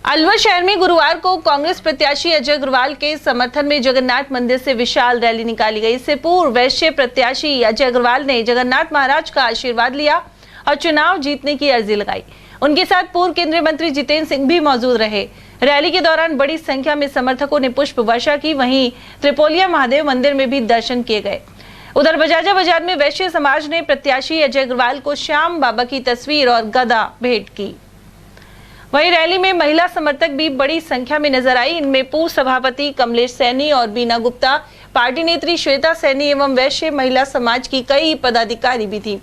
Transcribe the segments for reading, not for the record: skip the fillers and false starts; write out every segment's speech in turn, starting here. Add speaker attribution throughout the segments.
Speaker 1: अलवर शहर में गुरुवार को कांग्रेस प्रत्याशी अजय अग्रवाल के समर्थन में जगन्नाथ मंदिर से विशाल रैली निकाली गई। इससे पूर्व वैश्य प्रत्याशी अजय अग्रवाल ने जगन्नाथ महाराज का आशीर्वाद लिया और चुनाव जीतने की अर्जी लगाई। उनके साथ पूर्व केंद्रीय मंत्री जितेंद्र सिंह भी मौजूद रहे। रैली के दौरान बड़ी संख्या में समर्थकों ने पुष्प वर्षा की। वहीं त्रिपोलिया महादेव मंदिर में भी दर्शन किए गए। उधर बजाजा बाजार में वैश्य समाज ने प्रत्याशी अजय अग्रवाल को श्याम बाबा की तस्वीर और गदा भेंट की। वहीं रैली में महिला समर्थक भी बड़ी संख्या में नजर आई। इनमें पूर्व सभापति कमलेश सैनी और बीना गुप्ता, पार्टी नेत्री श्वेता सैनी एवं वैश्य महिला समाज की कई पदाधिकारी भी थी।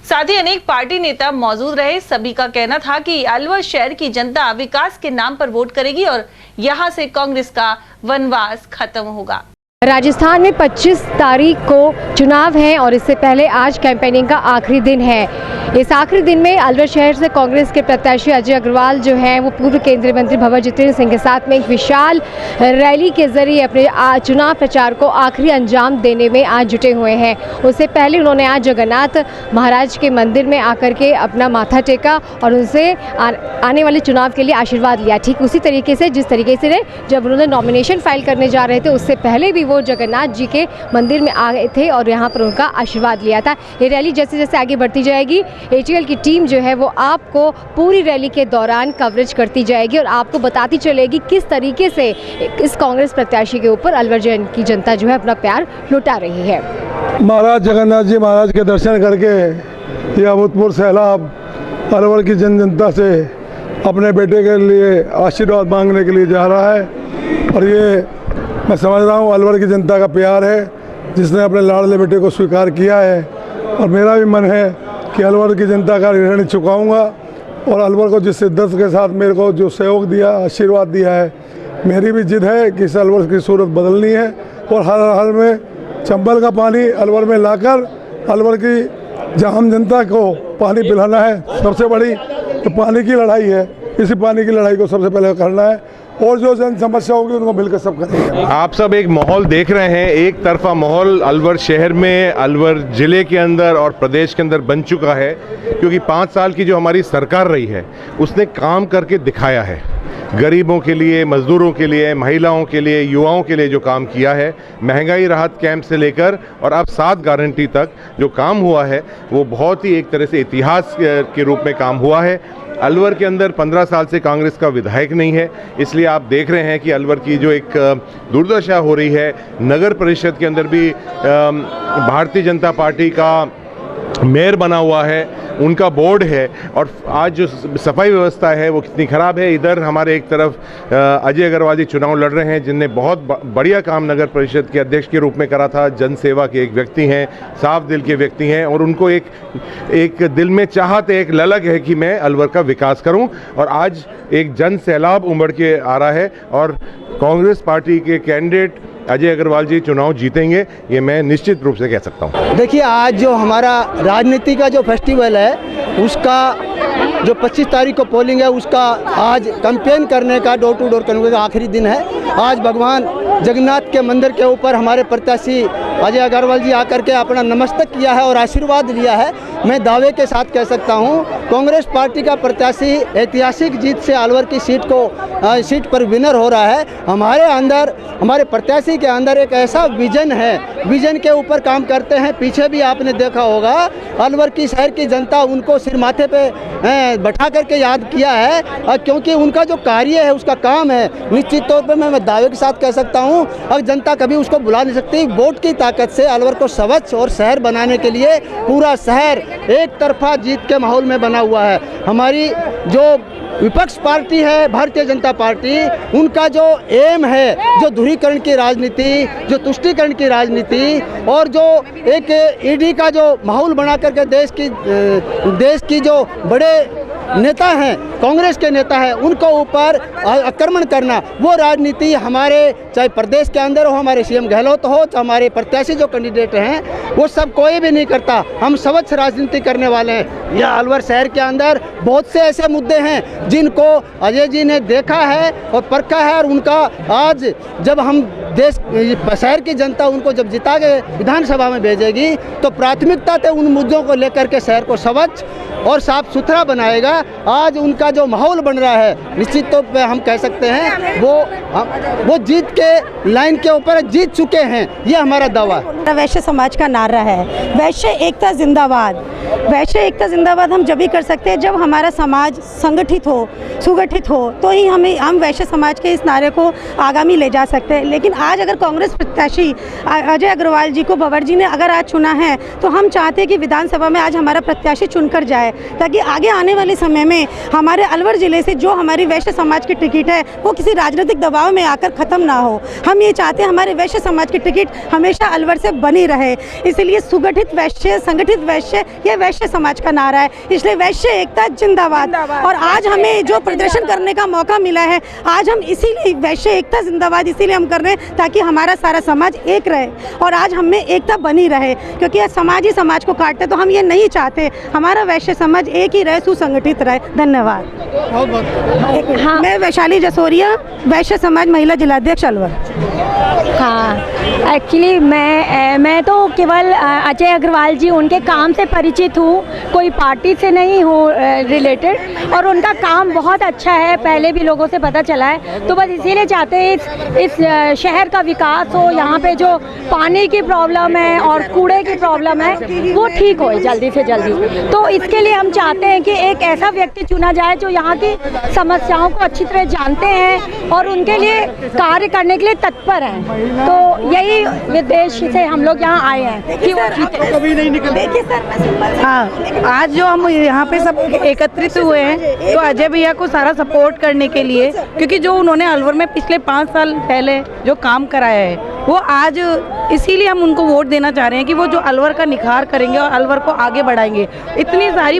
Speaker 1: साथ ही अनेक पार्टी नेता मौजूद रहे। सभी का कहना था कि अलवर शहर की जनता विकास के नाम पर वोट करेगी और यहां से कांग्रेस का वनवास खत्म होगा।
Speaker 2: राजस्थान में 25 तारीख को चुनाव है और इससे पहले आज कैंपेनिंग का आखिरी दिन है। इस आखिरी दिन में अलवर शहर से कांग्रेस के प्रत्याशी अजय अग्रवाल जो हैं वो पूर्व केंद्रीय मंत्री भंवर जितेंद्र सिंह के साथ में एक विशाल रैली के जरिए अपने चुनाव प्रचार को आखिरी अंजाम देने में आज जुटे हुए हैं। उससे पहले उन्होंने आज जगन्नाथ महाराज के मंदिर में आकर के अपना माथा टेका और उनसे आने वाले चुनाव के लिए आशीर्वाद लिया। ठीक उसी तरीके से जिस तरीके से जब उन्होंने नॉमिनेशन फाइल करने जा रहे थे उससे पहले भी वो जगन्नाथ जी के मंदिर में आ गए थे और यहाँ पर उनका आशीर्वाद लिया था। ये रैली जैसे जैसे आगे बढ़ती जाएगी, एटीएल की टीम जो है वो आपको पूरी रैली के दौरान कवरेज करती जाएगी और आपको बताती चलेगी किस तरीके से इस कांग्रेस प्रत्याशी के ऊपर अलवर की जनता जो है अपना प्यार लुटा रही है।
Speaker 3: महाराज जगन्नाथ जी महाराज के दर्शन करके यह अभूतपूर्व सैलाब अलवर की जनता से अपने बेटे के लिए आशीर्वाद मांगने के लिए जा रहा है और ये मैं समझ रहा हूँ अलवर की जनता का प्यार है जिसने अपने लाडले बेटे को स्वीकार किया है। और मेरा भी मन है कि अलवर की जनता का ऋण चुकाऊँगा और अलवर को जिस शिद्दत के साथ मेरे को जो सहयोग दिया, आशीर्वाद दिया है, मेरी भी जिद है कि इस अलवर की सूरत बदलनी है और हर हाल में चंबल का पानी अलवर में लाकर अलवर की आम जनता को पानी पिलाना है। सबसे बड़ी तो पानी की लड़ाई है, इसी पानी की लड़ाई को सबसे पहले करना है और जो जन समस्या होगी उनको मिलकर सब करेंगे।
Speaker 4: आप सब एक माहौल देख रहे हैं, एक तरफा माहौल अलवर शहर में, अलवर ज़िले के अंदर और प्रदेश के अंदर बन चुका है क्योंकि 5 साल की जो हमारी सरकार रही है उसने काम करके दिखाया है। गरीबों के लिए, मजदूरों के लिए, महिलाओं के लिए, युवाओं के लिए जो काम किया है, महंगाई राहत कैंप से लेकर और अब 7 गारंटी तक जो काम हुआ है वो बहुत ही एक तरह से इतिहास के रूप में काम हुआ है। अलवर के अंदर 15 साल से कांग्रेस का विधायक नहीं है, इसलिए आप देख रहे हैं कि अलवर की जो एक दुर्दशा हो रही है। नगर परिषद के अंदर भी भारतीय जनता पार्टी का मेयर बना हुआ है, उनका बोर्ड है और आज जो सफाई व्यवस्था है वो कितनी ख़राब है। इधर हमारे एक तरफ अजय अग्रवाल जी चुनाव लड़ रहे हैं जिनने बहुत बढ़िया काम नगर परिषद के अध्यक्ष के रूप में करा था। जन सेवा के एक व्यक्ति हैं, साफ दिल के व्यक्ति हैं और उनको एक दिल में चाहत, एक ललक है कि मैं अलवर का विकास करूं और आज एक जन सैलाब उमड़ के आ रहा है और कांग्रेस पार्टी के कैंडिडेट अजय अग्रवाल जी चुनाव जीतेंगे, ये मैं निश्चित रूप से कह सकता हूँ।
Speaker 5: देखिए, आज जो हमारा राजनीति का जो फेस्टिवल है उसका जो 25 तारीख को पोलिंग है उसका आज कैंपेन करने का, डोर टू डोर करने का आखिरी दिन है। आज भगवान जगन्नाथ के मंदिर के ऊपर हमारे प्रत्याशी अजय अग्रवाल जी आकर के अपना नमस्तक किया है और आशीर्वाद लिया है। मैं दावे के साथ कह सकता हूं कांग्रेस पार्टी का प्रत्याशी ऐतिहासिक जीत से अलवर की सीट पर विनर हो रहा है। हमारे अंदर, हमारे प्रत्याशी के अंदर एक ऐसा विजन है, विजन के ऊपर काम करते हैं। पीछे भी आपने देखा होगा अलवर की शहर की जनता उनको सिर माथे पे बैठा करके याद किया है क्योंकि उनका जो कार्य है, उसका काम है। निश्चित तौर पर मैं दावे के साथ कह सकता हूं अब जनता कभी उसको बुला नहीं सकती। वोट की ताकत से अलवर को स्वच्छ और शहर बनाने के लिए पूरा शहर एक तरफा जीत के माहौल में बना हुआ है। हमारी जो विपक्ष पार्टी है भारतीय जनता पार्टी, उनका जो एम है, जो ध्रुवीकरण की राजनीति, जो तुष्टीकरण की राजनीति और जो एक ईडी का जो माहौल बना करके देश की जो बड़े नेता हैं, कांग्रेस के नेता हैं, उनको ऊपर आक्रमण करना, वो राजनीति हमारे चाहे प्रदेश के अंदर हो, हमारे सीएम गहलोत हो, चाहे हमारे प्रत्याशी जो कैंडिडेट हैं, वो सब कोई भी नहीं करता। हम स्वच्छ राजनीति करने वाले हैं। यह अलवर शहर के अंदर बहुत से ऐसे मुद्दे हैं जिनको अजय जी ने देखा है और परखा है और उनका आज जब हम शहर की जनता उनको जब जिता के विधानसभा में भेजेगी तो प्राथमिकता से उन मुद्दों को लेकर के शहर को स्वच्छ और साफ सुथरा बनाएगा। आज उनका जो माहौल बन रहा है, निश्चित तौर पे हम कह सकते हैं वो जीत के लाइन के ऊपर जीत चुके हैं, ये हमारा दावा है।
Speaker 6: वैश्य समाज का नारा है वैश्य एकता जिंदाबाद। वैश्य एकता जिंदाबाद हम जब भी कर सकते हैं जब हमारा समाज संगठित हो, सुगठित हो, तो ही हम वैश्य समाज के इस नारे को आगामी ले जा सकते हैं। लेकिन आज अगर कांग्रेस प्रत्याशी अजय अग्रवाल जी को भंवर जी ने अगर आज चुना है, तो हम चाहते हैं कि विधानसभा में आज हमारा प्रत्याशी चुनकर जाए, ताकि आगे आने वाले समय में हमारे अलवर जिले से जो हमारी वैश्य समाज की टिकट है वो किसी राजनीतिक दबाव में आकर ख़त्म ना हो। हम ये चाहते हैं हमारे वैश्य समाज की टिकट हमेशा अलवर से बनी रहे, इसलिए सुगठित वैश्य, संगठित वैश्य, ये वैश्य समाज का नारा है। इसलिए वैश्य एकता जिंदाबाद। और आज हमें जो प्रदर्शन करने का मौका मिला है, आज हम इसीलिए वैश्य एकता जिंदाबाद इसीलिए हम कर रहे हैं ताकि हमारा सारा समाज एक रहे और आज हमें एकता बनी रहे, क्योंकि समाज ही समाज को काटते, तो हम ये नहीं चाहते। हमारा वैश्य समाज एक ही रहे, सुसंगठित रहे। धन्यवाद। हाँ, मैं वैशाली जसोरिया, वैश्य समाज महिला जिलाध्यक्ष अलवर।
Speaker 7: हाँ, एक्चुअली मैं तो केवल अजय अग्रवाल जी उनके काम से परिचित हूँ, कोई पार्टी से नहीं हूँ रिलेटेड, और उनका काम बहुत अच्छा है, पहले भी लोगों से पता चला है। तो बस इसीलिए चाहते हैं इस शहर का विकास हो, यहाँ पे जो पानी की प्रॉब्लम है और कूड़े की प्रॉब्लम है वो ठीक हो जल्दी से जल्दी। तो इसके लिए हम चाहते हैं कि एक ऐसा व्यक्ति चुना जाए जो यहाँ की समस्याओं को अच्छी तरह जानते हैं और उनके लिए कार्य करने के लिए तत्पर हैं। तो यही उद्देश्य से हम लोग यहाँ आए हैं कि वो
Speaker 6: हाँ, आज जो हम यहाँ पे सब एकत्रित हुए हैं तो अजय भैया को सारा सपोर्ट करने के लिए, क्योंकि जो उन्होंने अलवर में पिछले 5 साल पहले जो काम कराया है वो आज इसीलिए हम उनको वोट देना चाह रहे हैं कि वो जो अलवर का निखार करेंगे और अलवर को आगे बढ़ाएंगे। इतनी सारी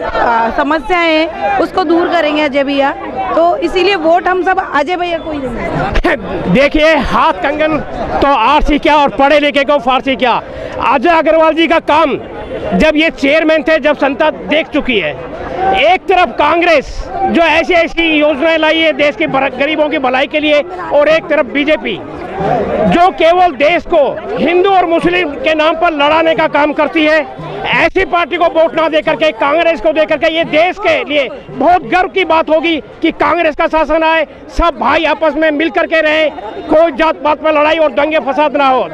Speaker 6: समस्याएं हैं उसको दूर करेंगे अजय भैया, तो इसीलिए वोट हम सब अजय भैया को ही देंगे।
Speaker 8: देखिए, हाथ कंगन तो आरसी क्या और पढ़े लिखे को फारसी क्या। अजय अग्रवाल जी का काम जब ये चेयरमैन थे, जब जनता देख चुकी है। एक तरफ कांग्रेस जो ऐसी ऐसी योजनाएं लाई है देश के गरीबों की भलाई के लिए, और एक तरफ बीजेपी जो केवल देश को हिंदू और मुस्लिम के नाम पर लड़ाने का काम करती है। ऐसी पार्टी को वोट ना देकर के कांग्रेस को देकर के ये देश के लिए बहुत गर्व की बात होगी कि कांग्रेस का शासन आए, सब भाई आपस में मिल करके रहे, कोई जात पात में लड़ाई और दंगे फसाद ना हो।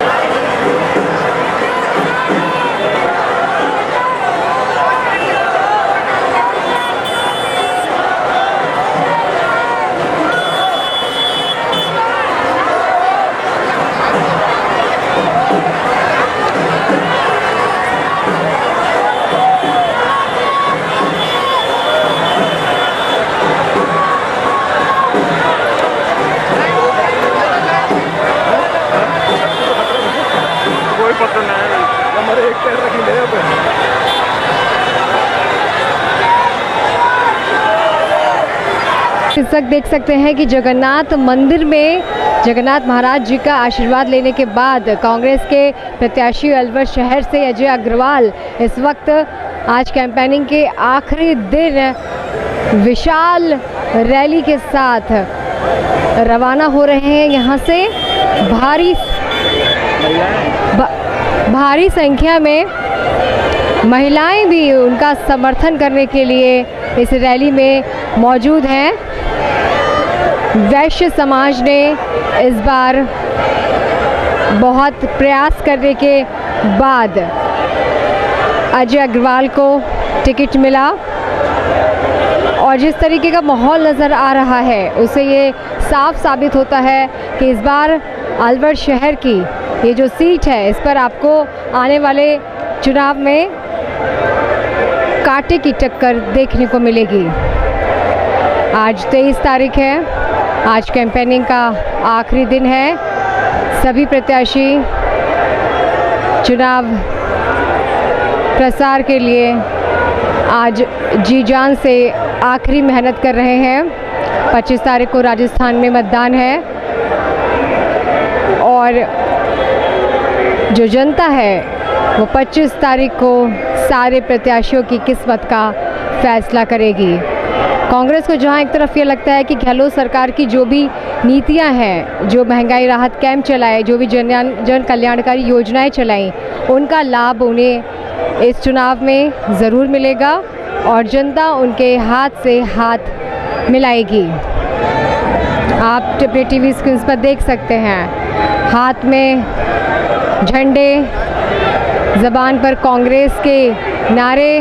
Speaker 2: इस वक्त देख सकते हैं कि जगन्नाथ मंदिर में जगन्नाथ महाराज जी का आशीर्वाद लेने के बाद कांग्रेस के प्रत्याशी अलवर शहर से अजय अग्रवाल इस वक्त आज कैंपेनिंग के आखिरी दिन विशाल रैली के साथ रवाना हो रहे हैं। यहाँ से भारी संख्या में महिलाएं भी उनका समर्थन करने के लिए इस रैली में मौजूद हैं। वैश्य समाज ने इस बार बहुत प्रयास करने के बाद अजय अग्रवाल को टिकट मिला, और जिस तरीके का माहौल नज़र आ रहा है उससे ये साफ साबित होता है कि इस बार अलवर शहर की ये जो सीट है इस पर आपको आने वाले चुनाव में कांटे की टक्कर देखने को मिलेगी। आज 23 तारीख है, आज कैंपेनिंग का आखिरी दिन है। सभी प्रत्याशी चुनाव प्रसार के लिए आज जी जान से आखिरी मेहनत कर रहे हैं। 25 तारीख को राजस्थान में मतदान है और जो जनता है वो 25 तारीख को सारे प्रत्याशियों की किस्मत का फैसला करेगी। कांग्रेस को जहां एक तरफ ये लगता है कि गहलोत सरकार की जो भी नीतियां हैं, जो महंगाई राहत कैंप चलाए, जो भी जन कल्याणकारी योजनाएं चलाई, उनका लाभ उन्हें इस चुनाव में ज़रूर मिलेगा। और जनता उनके हाथ से हाथ मिलाएगी। आप अपने टीवी स्क्रीन पर देख सकते हैं, हाथ में झंडे, ज़बान पर कांग्रेस के नारे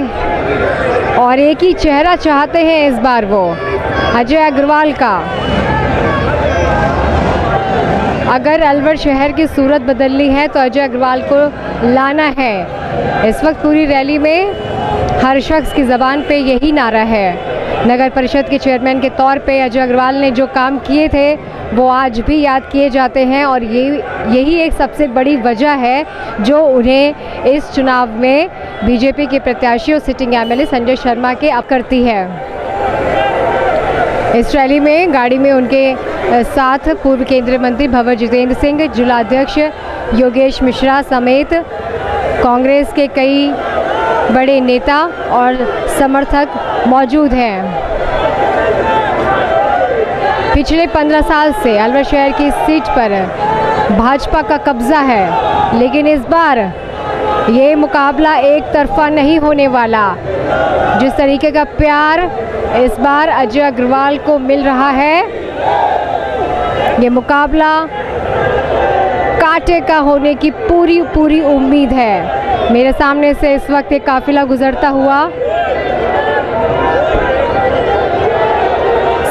Speaker 2: और एक ही चेहरा चाहते हैं इस बार वो, अजय अग्रवाल का। अगर अलवर शहर की सूरत बदलनी है तो अजय अग्रवाल को लाना है। इस वक्त पूरी रैली में हर शख्स की ज़बान पे यही नारा है। नगर परिषद के चेयरमैन के तौर पे अजय अग्रवाल ने जो काम किए थे वो आज भी याद किए जाते हैं और यही एक सबसे बड़ी वजह है जो उन्हें इस चुनाव में बीजेपी के प्रत्याशी और सिटिंग एमएलए संजय शर्मा के अब करती है। इस रैली में गाड़ी में उनके साथ पूर्व केंद्रीय मंत्री भंवर जितेंद्र सिंह, जिलाध्यक्ष योगेश मिश्रा समेत कांग्रेस के कई बड़े नेता और समर्थक मौजूद हैं। पिछले 15 साल से अलवर शहर की इस सीट पर भाजपा का कब्जा है, लेकिन इस बार ये मुकाबला एक तरफा नहीं होने वाला। जिस तरीके का प्यार इस बार अजय अग्रवाल को मिल रहा है, ये मुकाबला कांटे का होने की पूरी उम्मीद है। मेरे सामने से इस वक्त एक काफिला गुजरता हुआ,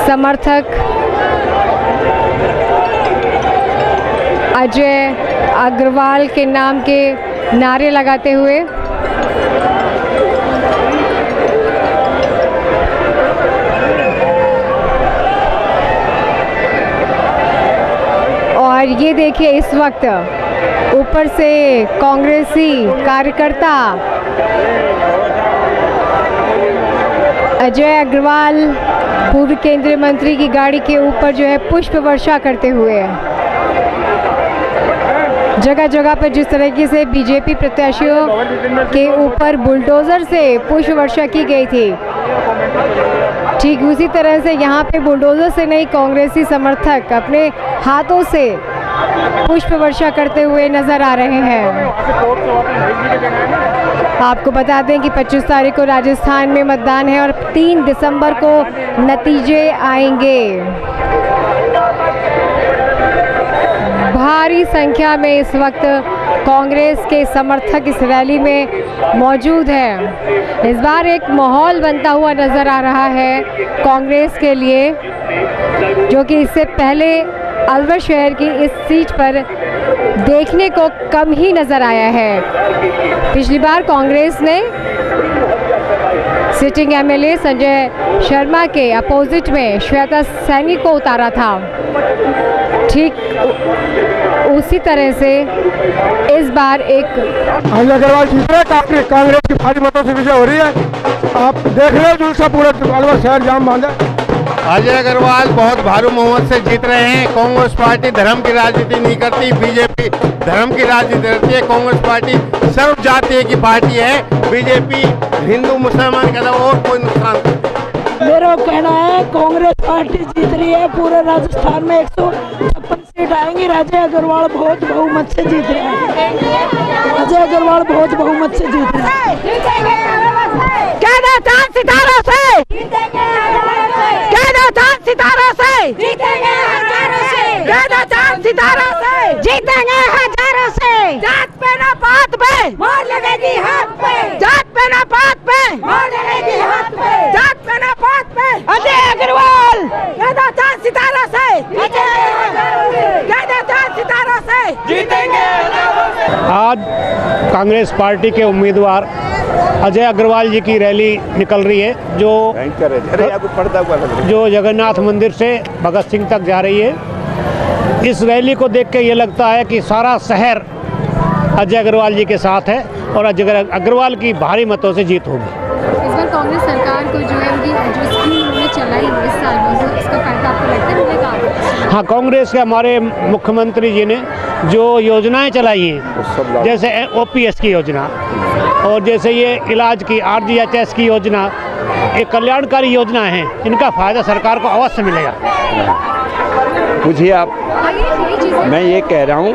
Speaker 2: समर्थक अजय अग्रवाल के नाम के नारे लगाते हुए और ये देखिए इस वक्त ऊपर से कांग्रेसी कार्यकर्ता अजय अग्रवाल पूर्व केंद्रीय मंत्री की गाड़ी के ऊपर जो है पुष्प वर्षा करते हुए जगह जगह पर जिस तरीके से बीजेपी प्रत्याशियों के ऊपर बुलडोज़र से पुष्प वर्षा की गई थी, ठीक उसी तरह से यहाँ पे बुलडोज़र से नहीं, कांग्रेसी समर्थक अपने हाथों से पुष्प वर्षा करते हुए नजर आ रहे हैं। आपको बता दें कि 25 तारीख को राजस्थान में मतदान है और 3 दिसंबर को नतीजे आएंगे। भारी संख्या में इस वक्त कांग्रेस के समर्थक इस रैली में मौजूद हैं। इस बार एक माहौल बनता हुआ नज़र आ रहा है कांग्रेस के लिए, जो कि इससे पहले अलवर शहर की इस सीट पर देखने को कम ही नज़र आया है। पिछली बार कांग्रेस ने सिटिंग एमएलए संजय शर्मा के अपोजिट में श्वेता सैनी को उतारा था। ठीक उसी तरह से इस बार एक
Speaker 3: अजय अग्रवाल जीत रहे, कांग्रेस की भारी मतों से विजय हो रही है। आप देख रहे हो जुलूस पूरा अलवर शहर जाम बांधा।
Speaker 9: अजय अग्रवाल बहुत भारी बहुमत से जीत रहे हैं। कांग्रेस पार्टी धर्म की राजनीति नहीं करती, बीजेपी धर्म की राजनीति करती है। कांग्रेस पार्टी सर्व जातीय की पार्टी है, बीजेपी हिंदू मुसलमान का और कोई नुकसान।
Speaker 10: मेरा कहना है कांग्रेस पार्टी जीत रही है। पूरे राजस्थान में 156 सीट आएंगी। अजय अग्रवाल बहुत बहुमत से जीत रहे हैं। अजय अग्रवाल बहुत बहुमत से जीत रहे हैं।
Speaker 7: कह दो चांद सितारों से, कह दो चांद सितारों से, जीतेंगे हजारों से, कह दो चांद सितारों से, जीतेंगे हजारों से। जात पे ना पात पे, मोहर लगेगी हाथ पे, जात पे ना पात पे, मोहर लगेगी हाथ पे, जात पे ना पात पे। अजय अग्रवाल कह दो चांद सितारों से, कह दो चांद सितारों से, जीतेंगे।
Speaker 8: आज कांग्रेस पार्टी के उम्मीदवार अजय अग्रवाल जी की रैली निकल रही है, जो जगन्नाथ मंदिर से भगत सिंह तक जा रही है। इस रैली को देख के ये लगता है कि सारा शहर अजय अग्रवाल जी के साथ है और अजय अग्रवाल की भारी मतों से जीत होगी।
Speaker 2: इस बार कांग्रेस सरकार को जो है उनकी जो स्कीम उन्होंने चलाई इस साल में, इसका फायदा आपको लगता है मिलेगा?
Speaker 8: हाँ, कांग्रेस के हमारे मुख्यमंत्री जी ने जो योजनाएं चलाई हैं, जैसे OPS की योजना और जैसे ये इलाज की RGHS की योजना, एक कल्याणकारी योजना है, इनका फायदा सरकार को अवश्य मिलेगा।
Speaker 11: पूछिए आप। मैं ये कह रहा हूँ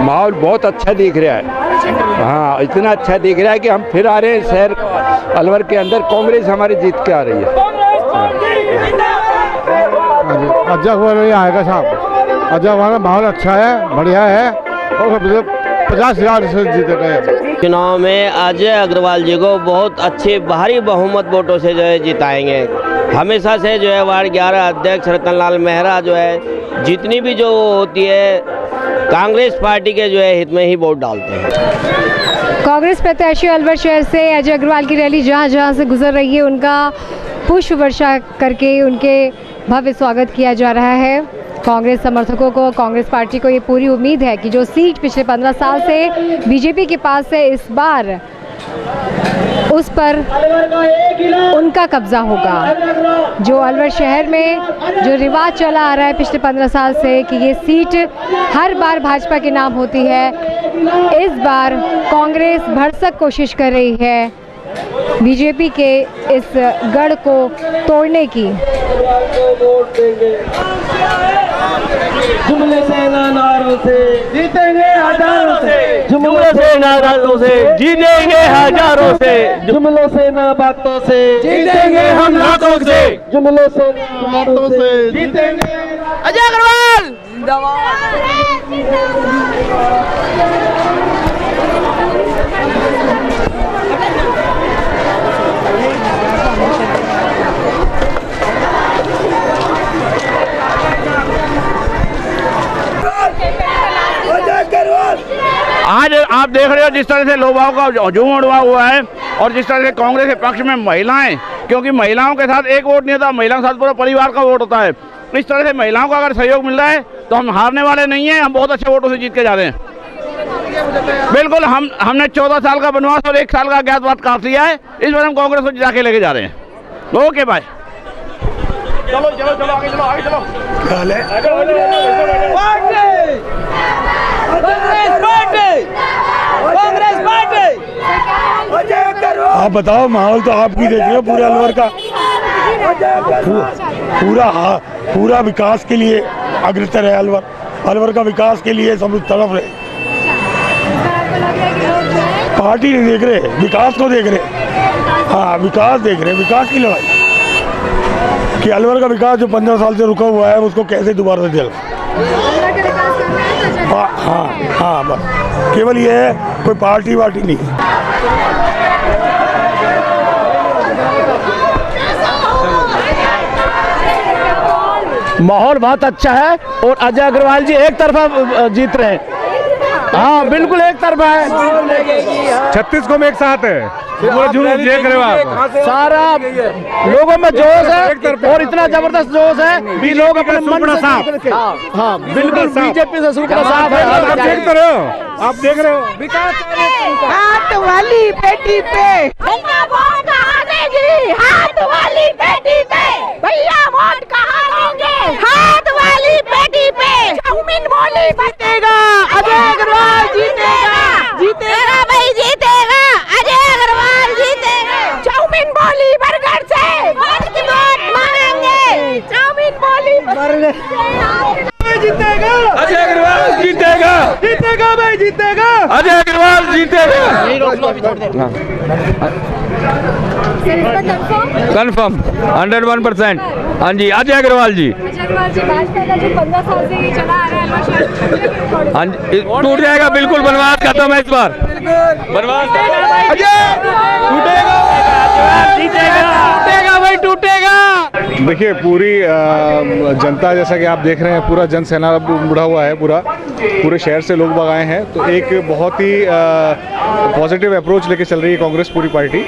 Speaker 11: माहौल बहुत अच्छा दिख रहा है। हाँ, इतना अच्छा दिख रहा है कि हम फिर आ रहे हैं शहर अलवर के अंदर, कांग्रेस हमारी जीत के आ रही है।
Speaker 3: अजय आएगा साहब, अजय वाला माहौल अच्छा है, बढ़िया है और 50,000 से जीतेगा।
Speaker 12: चुनाव में अजय अग्रवाल जी को बहुत अच्छे भारी बहुमत वोटों से जो है जिताएंगे। हमेशा से जो है वार्ड 11 अध्यक्ष रतनलाल मेहरा जो है जितनी भी जो होती है कांग्रेस पार्टी के जो है हित में ही वोट डालते हैं।
Speaker 2: कांग्रेस प्रत्याशी अलवर शहर से अजय अग्रवाल की रैली जहां जहां से गुजर रही है, उनका पुष्प वर्षा करके उनके भव्य स्वागत किया जा रहा है। कांग्रेस समर्थकों को, कांग्रेस पार्टी को ये पूरी उम्मीद है कि जो सीट पिछले 15 साल से बीजेपी के पास है, इस बार उस पर उनका कब्जा होगा। जो अलवर शहर में जो रिवाज चला आ रहा है पिछले 15 साल से कि ये सीट हर बार भाजपा के नाम होती है, इस बार कांग्रेस भरसक कोशिश कर रही है बीजेपी के इस गढ़ को तोड़ने की।
Speaker 13: जुमले से नारों से जीतेंगे हजारों से, जुमलों से नारों से जीतेंगे हजारों से, जुमलों से ना बातों से जीतेंगे हम हाथों से, जुमलों से बातों से जीतेंगे।
Speaker 14: अजय अग्रवाल
Speaker 8: आज आप देख रहे हो जिस तरह से लोगों का हजूम उड़वा हुआ है और जिस तरह से कांग्रेस के पक्ष में महिलाएं, क्योंकि महिलाओं के साथ एक वोट नहीं होता, महिलाओं के साथ पूरा परिवार का वोट होता है। इस तरह से महिलाओं का अगर सहयोग मिल रहा है तो हम हारने वाले नहीं हैं, हम बहुत अच्छे वोटों से जीत के जा रहे हैं। बिल्कुल, हमने 14 साल का वनवास और 1 साल का अज्ञातवास काट लिया है, इस बार हम कांग्रेस को जिता के लेके जा रहे हैं। Okay bye. चलो चलो चलो आगे चलो, आगे चलो।
Speaker 14: कांग्रेस पार्टी।
Speaker 3: आप बताओ, माहौल तो आप भी देख रहे हो पूरे अलवर का, पूरा विकास के लिए अग्रसर है अलवर। अलवर का विकास के लिए सब तरफ है। पार्टी नहीं देख रहे, विकास को देख रहे। हाँ, विकास देख रहे, विकास की लड़ाई कि अलवर का विकास जो 15 साल से रुका हुआ है उसको कैसे दोबारा से चल। हाँ, बस केवल ये है, कोई पार्टी वार्टी नहीं।
Speaker 8: माहौल बहुत अच्छा है और अजय अग्रवाल जी एक तरफा जीत रहे हैं। हाँ, बिल्कुल एक तरफा है।
Speaker 3: 36 को में एक साथ है, देख रहे हो आप,
Speaker 8: सारा लोगों में जोश है और इतना जबरदस्त जोश है भी लोग अपने मन से साफ। हाँ, बिल्कुल बीजेपी से सूपड़ा साफ है।
Speaker 3: आप देख रहे हो, आप देख रहे हो
Speaker 14: विकास हाथ वाली बेटी पे वोट कहाँ देगी, हाथ वाली बेटी पे भैया वोट कहाँ देंगे, हाथ वाली बेटी पे चाउमीन बोली जीतेगा, अजय अग्रवाल जीतेगा, जीतेगा भाई जीतेगा, अजय अग्रवाल जीतेगा। चाउमीन बोली बर्गर से वोट मांगेंगे, चाउमीन बोली जीतेगा,
Speaker 13: अजय अग्रवाल जीतेगा,
Speaker 14: जीतेगा भाई जीतेगा,
Speaker 13: अजय अग्रवाल जीतेगा।
Speaker 11: कंफर्म 101%। हाँ जी, अजय अग्रवाल जी।
Speaker 2: भाजपा का जो 15 साल से ये चला आ रहा है,
Speaker 11: हाँ जी, टूट जाएगा, बिल्कुल बनवास खत्म है इस बार। बनवास
Speaker 8: टूटेगा भाई, टूटेगा।
Speaker 3: देखिए, पूरी जनता, जैसा कि आप देख रहे हैं, पूरा जन सेना उमड़ा हुआ है, पूरे शहर से लोग बाग आए हैं। तो एक बहुत ही पॉजिटिव अप्रोच लेके चल रही है कांग्रेस पूरी पार्टी,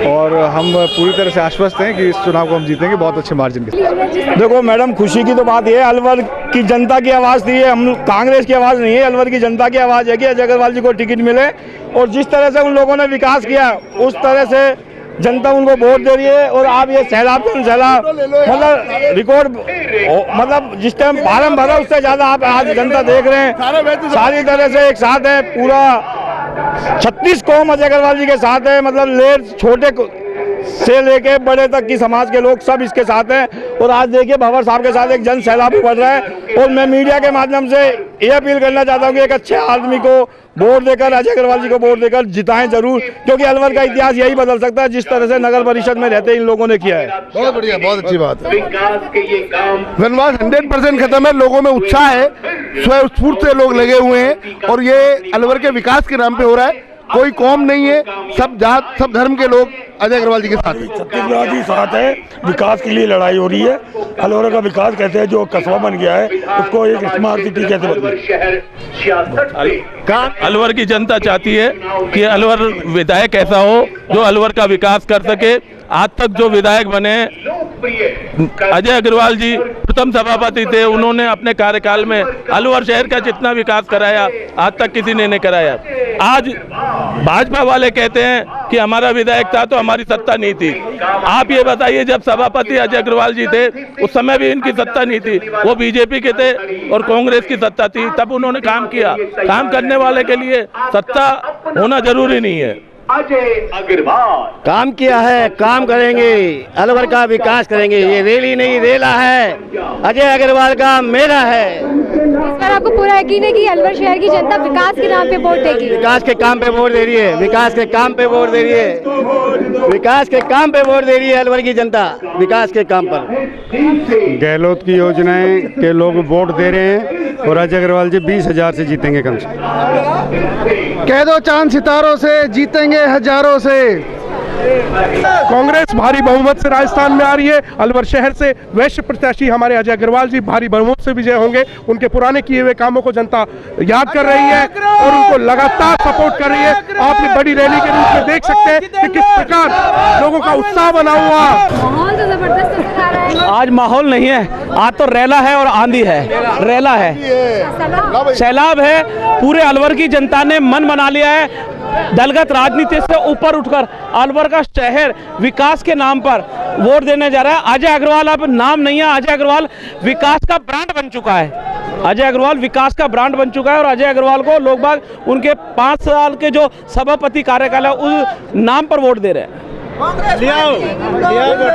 Speaker 3: और हम पूरी तरह से आश्वस्त हैं कि इस चुनाव को हम जीतेंगे बहुत अच्छे मार्जिन के साथ।
Speaker 11: देखो मैडम, खुशी की तो बात ये है, अलवर की जनता की आवाज़ थी, हम कांग्रेस की आवाज़ नहीं है, अलवर की जनता की आवाज़ है कि अजय अग्रवाल जी को टिकट मिले। और जिस तरह से उन लोगों ने विकास किया उस तरह से जनता उनको वोट दे रही है। और आप ये सैलाब मतलब रिकॉर्ड, मतलब जिस टाइम फार्म भरा उससे ज़्यादा आप आज जनता देख रहे हैं, सारी तरह से एक साथ है। पूरा 36 कौम अजय अग्रवाल जी के साथ है, मतलब लेर छोटे से लेके बड़े तक की समाज के लोग सब इसके साथ हैं। और आज देखिए भंवर साहब के साथ एक जन सैलाब बढ़ रहा है। और मैं मीडिया के माध्यम से ये अपील करना चाहता हूँ कि एक अच्छे आदमी को वोट देकर, अजय अग्रवाल जी को वोट देकर जिताएं जरूर, क्योंकि अलवर का इतिहास यही बदल सकता है जिस तरह से नगर परिषद में रहते इन लोगों ने किया है।
Speaker 9: बहुत बढ़िया, बहुत अच्छी बात है। वनवास 100% खत्म है, लोगों में उत्साह है, स्वयं स्फूर्त से लोग लगे हुए हैं और ये अलवर के विकास के नाम पे हो रहा है। कोई कौम नहीं है, सब जात सब धर्म के लोग अजय अग्रवाल जी के साथ हैं।
Speaker 11: छत्तीसगढ़ जी साथ है, विकास के लिए लड़ाई हो रही है। अलवर का विकास कैसे है, जो कस्बा बन गया है उसको एक स्मार्ट सिटी कैसे बने।
Speaker 15: अलवर की जनता चाहती है कि अलवर विधायक ऐसा हो जो अलवर का विकास कर सके। आज तक जो विधायक बने, अजय अग्रवाल जी प्रथम सभापति थे, उन्होंने अपने कार्यकाल में अलवर शहर का जितना विकास कराया आज तक किसी ने नहीं कराया। आज भाजपा वाले कहते हैं कि हमारा विधायक था तो हमारी सत्ता नहीं थी। आप ये बताइए, जब सभापति अजय अग्रवाल जी थे उस समय भी इनकी सत्ता नहीं थी, वो बीजेपी के थे और कांग्रेस की सत्ता थी, तब उन्होंने काम किया। काम करने वाले के लिए सत्ता होना जरूरी नहीं है।
Speaker 13: अजय अग्रवाल
Speaker 5: काम किया है, काम करेंगे, अलवर का विकास करेंगे। ये रैली नहीं रेला है, अजय अग्रवाल का मेला है।
Speaker 2: इस बार आपको पूरा यकीन है कि अलवर शहर की जनता विकास के नाम पे वोट देगी?
Speaker 5: विकास के काम पे वोट दे रही है, विकास के काम पे वोट दे रही है, विकास के काम पे वोट दे रही है अलवर की जनता, विकास के काम पर।
Speaker 11: गहलोत की योजनाएं के लोग वोट दे रहे हैं और अजय अग्रवाल जी 20,000 से जीतेंगे कम से कम।
Speaker 9: कह दो चांद सितारों से, जीतेंगे हजारों से।
Speaker 8: कांग्रेस भारी बहुमत से राजस्थान में आ रही है। अलवर शहर से वैश्य प्रत्याशी हमारे अजय अग्रवाल जी भारी बहुमत से विजय होंगे। उनके पुराने किए हुए कामों को जनता याद कर रही है और उनको लगातार सपोर्ट कर रही है। आप ये बड़ी रैली के रूप में देख सकते हैं कि किस प्रकार लोगों का उत्साह बना हुआ।
Speaker 2: माहौल तो जबरदस्त नजर आ रहा है।
Speaker 8: आज माहौल नहीं है, आज तो रेला है और आंधी है। रेला है, सैलाब है। पूरे अलवर की जनता ने मन बना लिया है दलगत राजनीति से ऊपर उठकर अलवर का शहर विकास के नाम पर वोट देने जा रहा है। अजय अग्रवाल अब नाम नहीं है, अजय अग्रवाल विकास का ब्रांड बन चुका है। अजय अग्रवाल विकास का ब्रांड बन चुका है और अजय अग्रवाल को लोग बाग उनके 5 साल के जो सभापति कार्यकाल है उस नाम पर वोट दे रहे हैं।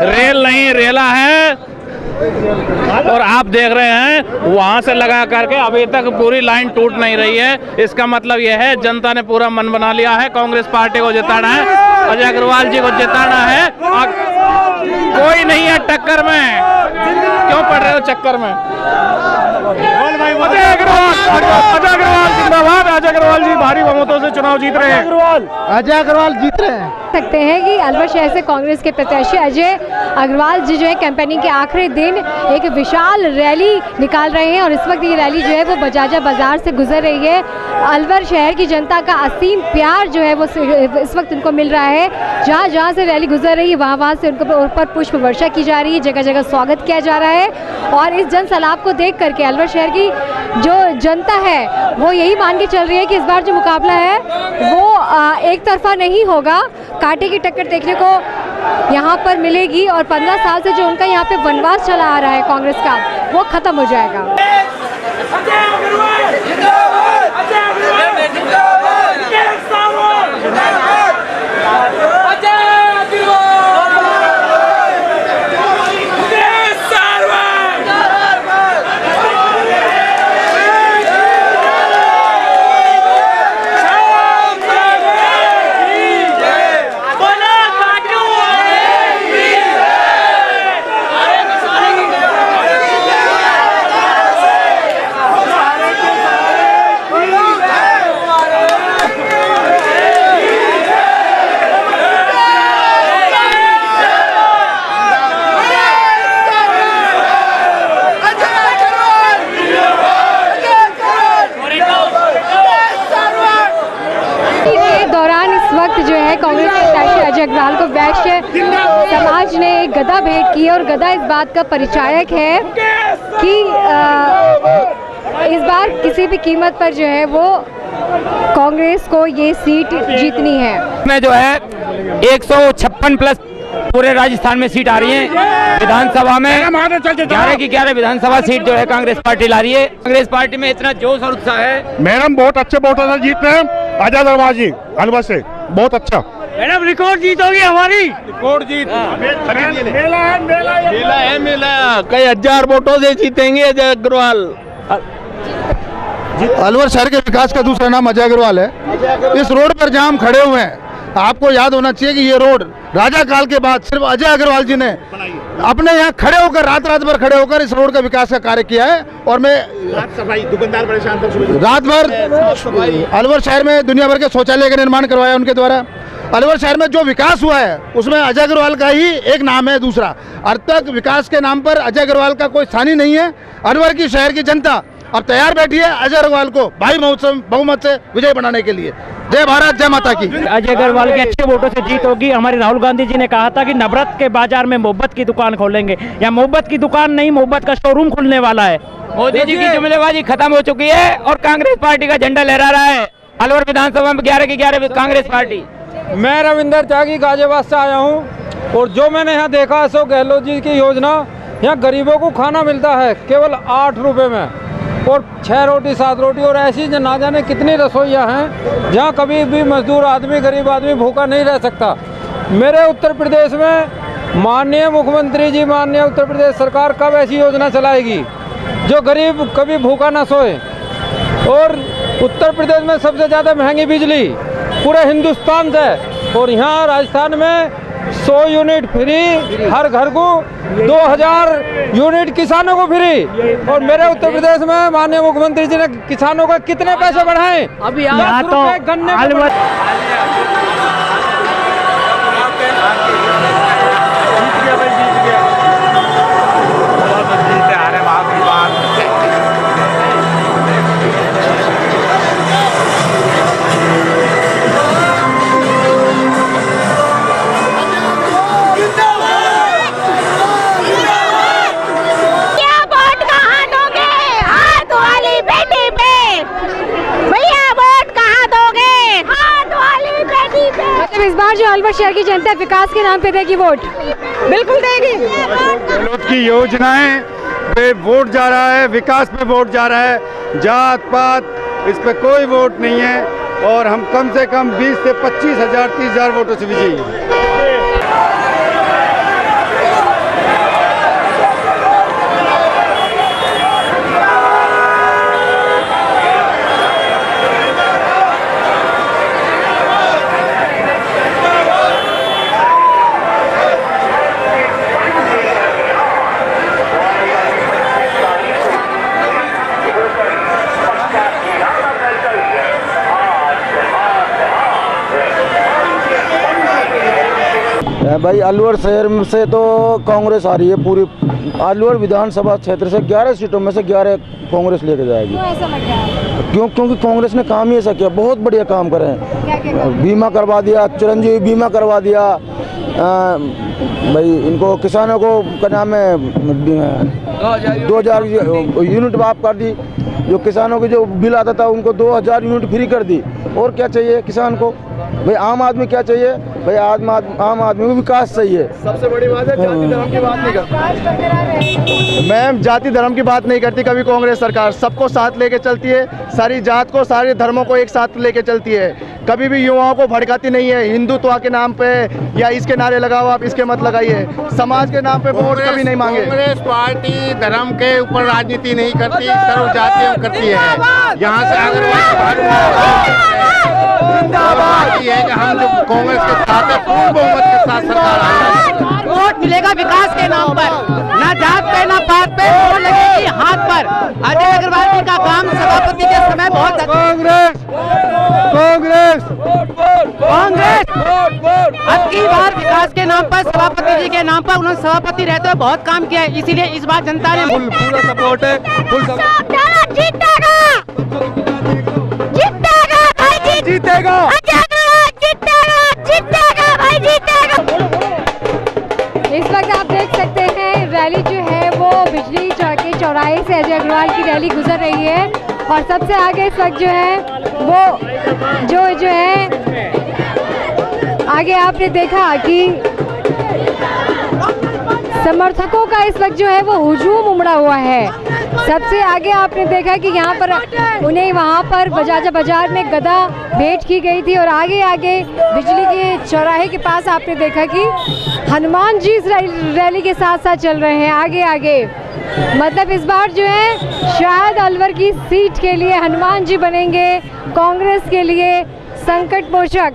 Speaker 8: रेल नहीं, रेला है। और आप देख रहे हैं वहां से लगा करके अभी तक पूरी लाइन टूट नहीं रही है। इसका मतलब यह है जनता ने पूरा मन बना लिया है, कांग्रेस पार्टी को जिताना है, अजय अग्रवाल जी को जिताना है। कोई नहीं है टक्कर में, क्यों पड़ रहे हो चक्कर में? अजय अग्रवाल जिंदाबाद। अजय अग्रवाल जी भारी बहुमतों से चुनाव जीत रहे हैं।
Speaker 5: अजय अग्रवाल जीत रहे हैं।
Speaker 2: सकते हैं कि अलवर शहर से कांग्रेस के प्रत्याशी अजय अग्रवाल जी जो है कैंपेनिंग के आखिरी दिन एक विशाल रैली निकाल रहे हैं और इस वक्त ये रैली जो है वो बजाजा बाजार से गुजर रही है। अलवर शहर की जनता का असीम प्यार जो है वो इस वक्त उनको मिल रहा है। जहाँ जहाँ से रैली गुजर रही है वहाँ से उनको ऊपर पुष्प वर्षा की जा रही है, जगह जगह स्वागत किया जा रहा है। और इस जन सैलाब को देख करके अलवर शहर की जो जनता है वो यही मान के चल रही है कि इस बार जो मुकाबला है वो एक तरफा नहीं होगा, कांटे की टक्कर देखने को यहाँ पर मिलेगी और 15 साल से जो उनका यहाँ पे वनवास चला आ रहा है कांग्रेस का वो खत्म हो जाएगा। कांग्रेस प्रत्याशी अजय अग्रवाल को वैश्य समाज ने एक गदा भेंट की और गदा इस बात का परिचायक है कि इस बार किसी भी कीमत पर जो है वो कांग्रेस को ये सीट जीतनी है।
Speaker 8: में जो है 156 प्लस पूरे राजस्थान में सीट आ रही है। विधानसभा में 11 की 11 विधानसभा सीट जो है कांग्रेस पार्टी ला रही है। कांग्रेस पार्टी में इतना जोश और उत्साह है।
Speaker 11: मैडम बहुत अच्छे वोटों से जीत रहे हैं। अजय अग्रवाल जी अलवर से बहुत अच्छा।
Speaker 8: मैडम रिकॉर्ड जीत होगी हमारी,
Speaker 9: रिकॉर्ड जीत।
Speaker 13: मेला कई हजार वोटों से जीतेंगे अजय अग्रवाल।
Speaker 5: अलवर शहर के विकास का दूसरा नाम अजय अग्रवाल है। इस रोड पर जहाँ हम खड़े हुए हैं, आपको याद होना चाहिए कि ये रोड राजा काल के बाद सिर्फ अजय अग्रवाल जी ने अपने यहाँ खड़े होकर रात भर खड़े होकर इस रोड का विकास का कार्य किया है। और मैं
Speaker 9: दुकानदार परेशान
Speaker 5: रात भर अलवर शहर में दुनिया भर के शौचालय का निर्माण करवाया उनके द्वारा। अलवर शहर में जो विकास हुआ है उसमें अजय अग्रवाल का ही एक नाम है। दूसरा, आज तक विकास के नाम पर अजय अग्रवाल का कोई स्थान ही नहीं है। अलवर की शहर की जनता अब तैयार बैठी है अजय अग्रवाल को भाई बहुमत से विजय बनाने के लिए। जय भारत, जय माता की।
Speaker 8: अजय अग्रवाल के अच्छे वोटों से जीत होगी। हमारे राहुल गांधी जी ने कहा था कि नवरत्न के बाजार में मोहब्बत की दुकान खोलेंगे, या मोहब्बत की दुकान नहीं, मोहब्बत का शोरूम खुलने वाला है।
Speaker 12: मोदी जी की जुमलेबाजी खत्म हो चुकी है और कांग्रेस पार्टी का झंडा लहरा रहा है अलवर विधानसभा में 11 की 11 कांग्रेस पार्टी।
Speaker 16: मैं रविंदर त्यागी गाजियाबाद से आया हूँ और जो मैंने यहाँ देखा अशोक गहलोत जी की योजना, यहाँ गरीबों को खाना मिलता है केवल 8 रुपये में, और 6 रोटी 7 रोटी, और ऐसी ना जाने कितनी रसोइयाँ हैं जहाँ कभी भी मजदूर आदमी गरीब आदमी भूखा नहीं रह सकता। मेरे उत्तर प्रदेश में माननीय मुख्यमंत्री जी, माननीय उत्तर प्रदेश सरकार कब ऐसी योजना चलाएगी जो गरीब कभी भूखा ना सोए। और उत्तर प्रदेश में सबसे ज़्यादा महंगी बिजली पूरे हिंदुस्तान से, और यहाँ राजस्थान में 100 यूनिट फ्री हर घर को, 2000 यूनिट किसानों को फ्री। और मेरे उत्तर प्रदेश में माननीय मुख्यमंत्री जी ने किसानों को कितने पैसे बढ़ाए?
Speaker 8: अभी यहाँ तो
Speaker 2: इस बार जो अलवर शहर की जनता विकास के नाम पे देगी वोट, बिल्कुल देगी।
Speaker 11: गहलोत की योजनाएं पे वोट जा रहा है, विकास पे वोट जा रहा है, जात पात इस पे कोई वोट नहीं है। और हम कम से कम 20 से 25 हजार 30 हजार वोटों से विजयी हैं।
Speaker 5: भाई अलवर शहर से तो कांग्रेस आ रही है। पूरी अलवर विधानसभा क्षेत्र से 11 सीटों में से 11 कांग्रेस लेके जाएगी।
Speaker 2: क्यों ऐसा लग रहा है?
Speaker 5: क्योंकि कांग्रेस ने काम ही ऐसा किया, बहुत बढ़िया काम करे हैं। बीमा करवा दिया, चिरंजीवी बीमा करवा दिया, भाई इनको किसानों को क्या नाम है 2000 यूनिट माफ कर दी। जो किसानों के जो बिल आता था उनको 2000 यूनिट फ्री कर दी। और क्या चाहिए किसान को? भाई आम आदमी क्या चाहिए? भाई आम आदमी को विकास चाहिए।
Speaker 11: सबसे बड़ी बात है जाति धर्म की बात नहीं करती मैम, जाति धर्म की बात नहीं करती कभी कांग्रेस सरकार। सबको साथ लेके चलती है, सारी जात को सारे धर्मों को एक साथ लेके चलती है। कभी भी युवाओं को भड़काती नहीं है हिंदुत्व के नाम पे, या इसके नारे लगाओ आप, इसके मत लगाइए। समाज के नाम पे वोट कभी नहीं मांगे।
Speaker 9: कांग्रेस पार्टी धर्म के ऊपर राजनीति नहीं करती, सर्व जातियों करती है। यहाँ से ये है कि हम जो कांग्रेस के साथ है, पूर्ण बहुमत के साथ सरकार आ रही है।
Speaker 14: वोट मिलेगा विकास के नाम पर, ना जात पे ना पात पे, वोट लगेगी हाथ पर। अजय अग्रवाल जी का काम सभापति के समय बहुत
Speaker 11: कांग्रेस कांग्रेस
Speaker 14: कांग्रेस अब की बार विकास के नाम पर, सभापति जी के नाम पर, उन्होंने सभापति रहते हुए बहुत काम किया है, इसीलिए इस बार जनता ने
Speaker 11: पूरा सपोर्ट है।
Speaker 14: जीतेगा भाई, जीतेगा।
Speaker 2: इस वक्त आप देख सकते हैं रैली जो है वो बिजली के चौराहे से अजय अग्रवाल की रैली गुजर रही है। और सबसे आगे इस वक्त जो है वो जो है आगे आपने देखा कि समर्थकों का इस वक्त जो है वो हुजूम उमड़ा हुआ है। सबसे आगे आपने देखा कि यहाँ पर उन्हें वहाँ पर बजाजा बाजार में गदा भेंट की गई थी और आगे आगे बिजली के चौराहे के पास आपने देखा कि हनुमान जी इस रैली के साथ साथ चल रहे हैं आगे आगे। मतलब इस बार जो है शायद अलवर की सीट के लिए हनुमान जी बनेंगे कांग्रेस के लिए संकट मोचक।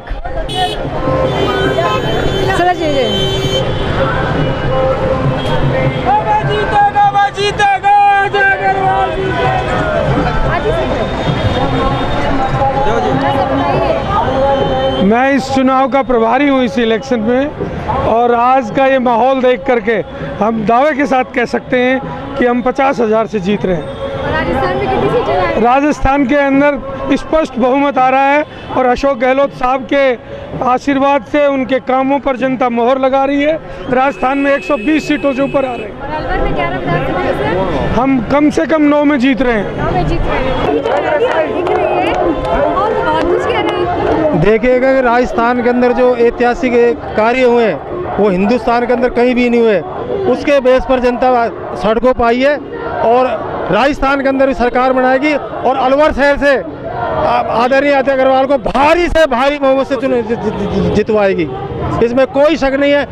Speaker 16: मैं इस चुनाव का प्रभारी हूँ इस इलेक्शन में, और आज का ये माहौल देख करके हम दावे के साथ कह सकते हैं कि हम 50,000 से जीत रहे हैं।
Speaker 2: राजस्थान में कितनी सीट चला है?
Speaker 16: राजस्थान के अंदर स्पष्ट बहुमत आ रहा है और अशोक गहलोत साहब के आशीर्वाद से उनके कामों पर जनता मोहर लगा रही है। राजस्थान में 120 सीटों से ऊपर आ रहे हैं।
Speaker 2: अलवर में 11 विधानसभा से
Speaker 16: हम कम से कम 9 में जीत रहे हैं।
Speaker 2: 9 में जीत रहे हैं। दिख रही है और बहुत कुछ कह रहे हैं।
Speaker 17: देखिएगा कि राजस्थान के अंदर जो ऐतिहासिक कार्य हुए हैं वो हिंदुस्तान के अंदर कहीं भी नहीं हुए। उसके बेस पर जनता सड़कों पर आई है और राजस्थान के अंदर भी सरकार बनाएगी और अलवर शहर से आदरणीय अजय अग्रवाल को भारी से भारी बहुमत से जितवाएगी। इसमें कोई शक नहीं है।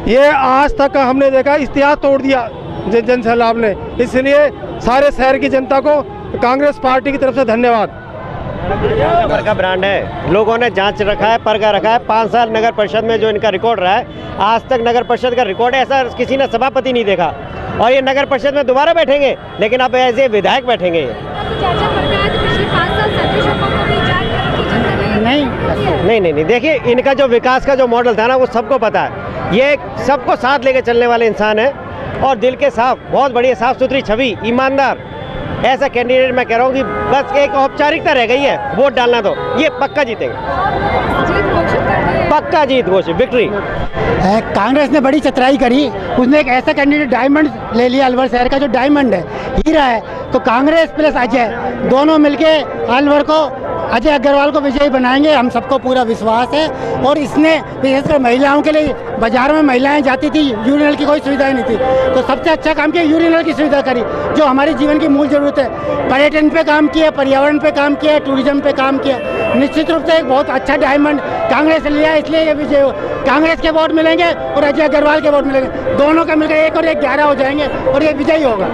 Speaker 17: ये आज तक का हमने देखा इतिहास तोड़ दिया जन सैलाब ने। इसलिए सारे शहर की जनता को कांग्रेस पार्टी की तरफ से धन्यवाद।
Speaker 18: नगर का ब्रांड है, लोगों ने जांच रखा है, परखा रखा है। 5 साल नगर परिषद में जो इनका रिकॉर्ड रहा है, आज तक नगर परिषद का रिकॉर्ड ऐसा किसी ने सभापति नहीं देखा। और ये नगर परिषद में दोबारा बैठेंगे, लेकिन अब एज ए विधायक बैठेंगे। नहीं, देखिए इनका जो विकास का जो मॉडल था ना वो सबको पता है। ये सबको साथ लेके चलने वाले इंसान है और दिल के साफ, बहुत बढ़िया साफ सुथरी छवि, ईमानदार ऐसा कैंडिडेट मैं कह रहा हूँ कि बस एक औपचारिकता रह गई है, वोट डालना तो ये पक्का जीतेंगे। पक्का जीत घोषित, विक्ट्री।
Speaker 5: कांग्रेस ने बड़ी चतुराई करी, उसने एक ऐसा कैंडिडेट डायमंड ले लिया अलवर शहर का जो डायमंड है, हीरा है। तो कांग्रेस प्लस अजय दोनों मिलके अलवर को, अजय अग्रवाल को विजयी बनाएंगे, हम सबको पूरा विश्वास है। और इसने विशेषकर महिलाओं के लिए, बाजार में महिलाएं जाती थी, यूरिनल की कोई सुविधा नहीं थी, तो सबसे अच्छा काम किया, यूरिनल की सुविधा करी जो हमारे जीवन की मूल जरूरत है। पर्यटन पे काम किया, पर्यावरण पे काम किया, टूरिज्म पे काम किया। निश्चित रूप से एक बहुत अच्छा डायमंड कांग्रेस लिया, इसलिए ये विजय हो। कांग्रेस के वोट मिलेंगे और अजय अग्रवाल के वोट मिलेंगे, दोनों का मिलकर 1 और 1 11 हो जाएंगे और ये विजयी होगा।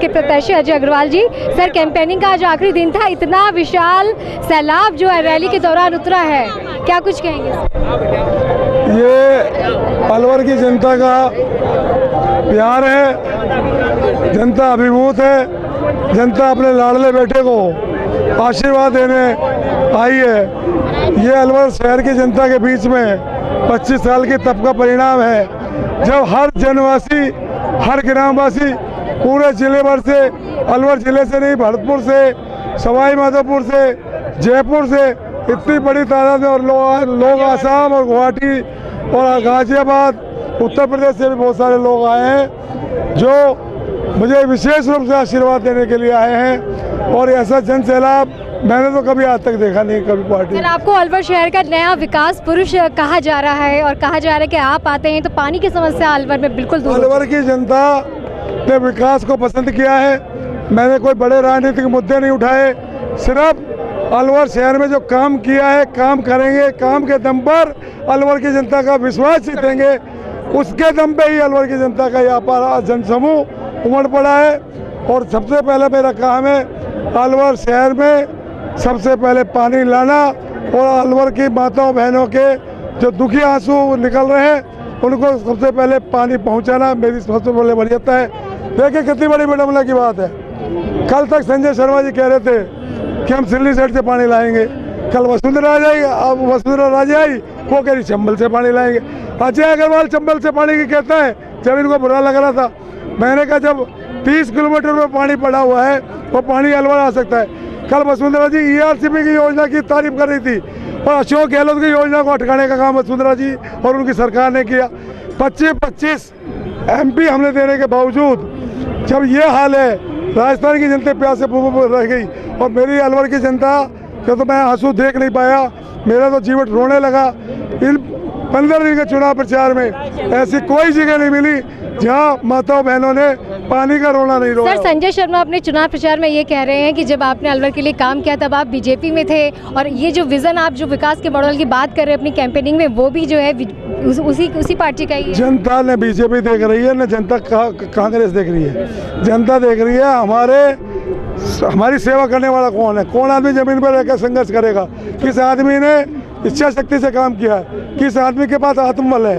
Speaker 2: प्रत्याशी अजय अग्रवाल जी, सर कैंपेनिंग का आज आखिरी दिन था, इतना विशाल सैलाब जो है रैली के दौरान उतरा है, क्या कुछ कहेंगे?
Speaker 3: ये अलवर की जनता का प्यार है, जनता अभिभूत है, जनता अपने लाडले बेटे को आशीर्वाद देने आई है। ये अलवर शहर की जनता के बीच में 25 साल की तप का परिणाम है, जब हर जनवासी, हर ग्रामवासी पूरे जिले भर से, अलवर जिले से नहीं, भरतपुर से, सवाई माधोपुर से, जयपुर से इतनी बड़ी तादाद में, और लोग आसाम और गुवाहाटी और गाजियाबाद, उत्तर प्रदेश से भी बहुत सारे लोग आए हैं जो मुझे विशेष रूप से आशीर्वाद देने के लिए आए हैं। और ऐसा जन सैलाब मैंने तो कभी आज तक देखा नहीं, कभी पार्टी।
Speaker 2: सर, आपको अलवर शहर का नया विकास पुरुष कहा जा रहा है और कहा जा रहा है कि आप आते हैं तो पानी की समस्या अलवर में बिल्कुल दूर।
Speaker 3: अलवर की जनता ने विकास को पसंद किया है। मैंने कोई बड़े राजनीतिक मुद्दे नहीं उठाए, सिर्फ अलवर शहर में जो काम किया है, काम करेंगे, काम के दम पर अलवर की जनता का विश्वास जीतेंगे, उसके दम पे ही अलवर की जनता का यहाँ पर जनसमूह उमड़ पड़ा है। और सबसे पहले मेरा काम है अलवर शहर में सबसे पहले पानी लाना, और अलवर की माताओं बहनों के जो दुखी आंसू निकल रहे हैं उनको सबसे पहले पानी पहुंचाना मेरी सबसे बड़ी वरीयता है। देखिए कितनी बड़ी विडम्बना की बात है, कल तक संजय शर्मा जी कह रहे थे कि हम सिल्ली साइड से पानी लाएंगे, कल वसुंधरा आ जाएगी, अब वसुंधरा राजे आई, वो कह रही चंबल से पानी लाएंगे। अजय अग्रवाल चंबल से पानी की कहता है, जब इनको बुरा लग रहा था। मैंने कहा जब 30 किलोमीटर में पानी पड़ा हुआ है वो पानी अलवर आ सकता है। कल वसुंधरा जी ERCP की योजना की तारीफ कर रही थी, और अशोक गहलोत की योजना को अटकाने का काम वसुंधरा जी और उनकी सरकार ने किया। 25 MP हमने देने के बावजूद जब ये हाल है, राजस्थान की जनता प्यास से रह गई, और मेरी अलवर की जनता को तो मैं आंसू देख नहीं पाया, मेरा तो जीवन रोने लगा। इन 15 दिन के चुनाव प्रचार में ऐसी कोई जगह नहीं मिली जहाँ माताओं बहनों ने पानी का रोना नहीं रोया।
Speaker 2: सर, संजय शर्मा अपने चुनाव प्रचार में ये कह रहे हैं कि जब आपने अलवर के लिए काम किया तब आप बीजेपी में थे, और ये जो विजन आप जो विकास के मॉडल की बात कर रहे हैं अपनी कैंपेनिंग में, वो भी जो है उसी पार्टी का ही है।
Speaker 3: जनता ने बीजेपी देख रही है, न जनता कांग्रेस देख रही है। जनता देख रही है हमारी सेवा करने वाला कौन है, कौन आदमी जमीन पर रहकर संघर्ष करेगा, किस आदमी ने इच्छा शक्ति से काम किया है, किस आदमी के पास आत्मबल है।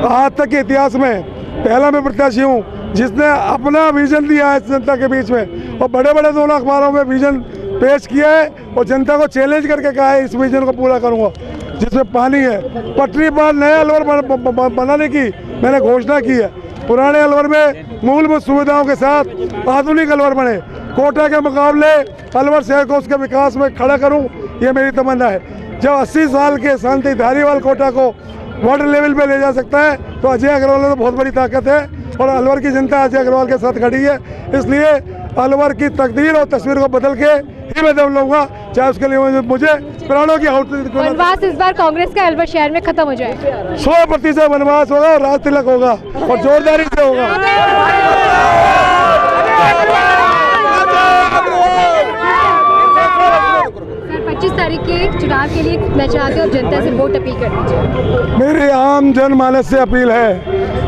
Speaker 3: आज तक के इतिहास में पहला मैं प्रत्याशी हूँ जिसने अपना विजन दिया है जनता के बीच में, और बड़े बड़े दोनों अखबारों में विजन पेश किया है और जनता को चैलेंज करके कहा है इस विजन को पूरा करूँगा, जिसमें पानी है। पटरी पर नया अलवर बनाने की मैंने घोषणा की है। पुराने अलवर में मूलभूत सुविधाओं के साथ आधुनिक अलवर बने, कोटा के मुकाबले अलवर शहर को उसके विकास में खड़ा करूं, ये मेरी तमन्ना है। जब 80 साल के शांति धारीवाल कोटा को वर्ल्ड लेवल पे ले जा सकता है तो अजय अग्रवाल में तो बहुत बड़ी ताकत है, और अलवर की जनता अजय अग्रवाल के साथ खड़ी है। इसलिए अलवर की तकदीर और तस्वीर को बदल के ही मैं दम लूंगा, चाहे उसके लिए मुझे प्राणों की आहुति।
Speaker 2: वनवास इस बार कांग्रेस का अलवर शहर में खत्म हो जाए।
Speaker 3: 100% वनवास होगा और राज तिलक होगा और जोरदारी से होगा।
Speaker 2: 25 तारीख के चुनाव के लिए मैं चाहती हूँ जनता से वोट अपील कर दीजिए।
Speaker 3: मेरी आम जनमानस से अपील है,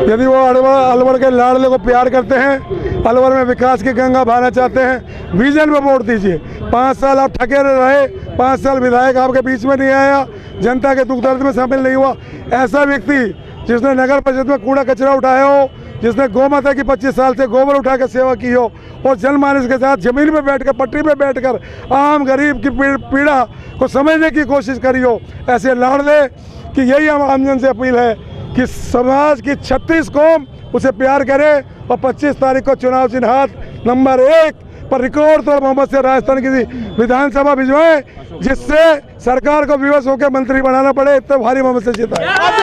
Speaker 3: यदि वो अलवर के लाडले को प्यार करते हैं, अलवर में विकास की गंगा बहाना चाहते हैं, विजन में वोट दीजिए। 5 साल आप ठगे रहे, 5 साल विधायक आपके बीच में नहीं आया, जनता के दुख दर्द में शामिल नहीं हुआ। ऐसा व्यक्ति जिसने नगर परिषद में कूड़ा कचरा उठाया हो, जिसने गौ माता की 25 साल से गोबर उठा कर सेवा की हो, और जनमानस के साथ जमीन में बैठकर, पटरी पे बैठकर आम गरीब की पीड़ा को समझने की कोशिश करी हो, ऐसे लाडले कि यही हम आमजन से अपील है कि समाज की 36 कौम उसे प्यार करे, और 25 तारीख को चुनाव चिन्ह हाथ नंबर 1 पर रिकॉर्ड तौर मोहम्मद से राजस्थान की विधानसभा भिजवाएं, जिससे सरकार को विवश होकर मंत्री बनाना पड़े। इतना भारी मोहम्मद से जीता है।